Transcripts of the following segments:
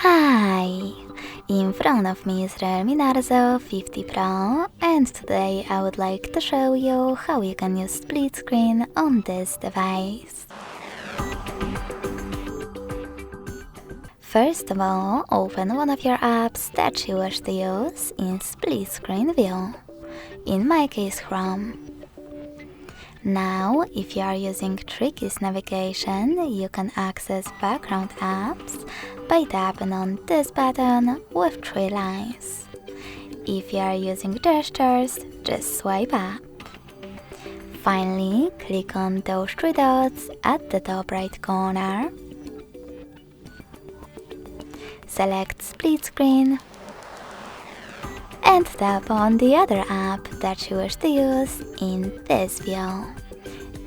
Hi! In front of me is REALME Narzo 50 Pro, and today I would like to show you how you can use split screen on this device. First of all, open one of your apps that you wish to use in split screen view. In my case, Chrome. Now, if you are using Tricky's navigation, you can access background apps by tapping on this button with 3 lines. If you are using gestures, just swipe up. Finally, click on those 3 dots at the top right corner. Select split screen and tap on the other app that you wish to use in this view.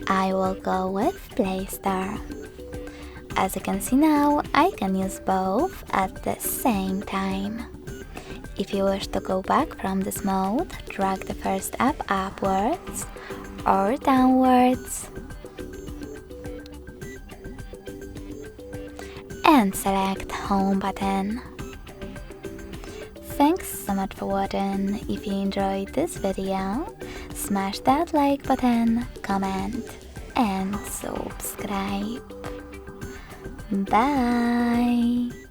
I will go with Play Store. As you can see now, I can use both at the same time. If you wish to go back from this mode, drag the first app upwards or downwards and select Home button. Thanks so much for watching. If you enjoyed this video, smash that like button, comment and subscribe. Bye!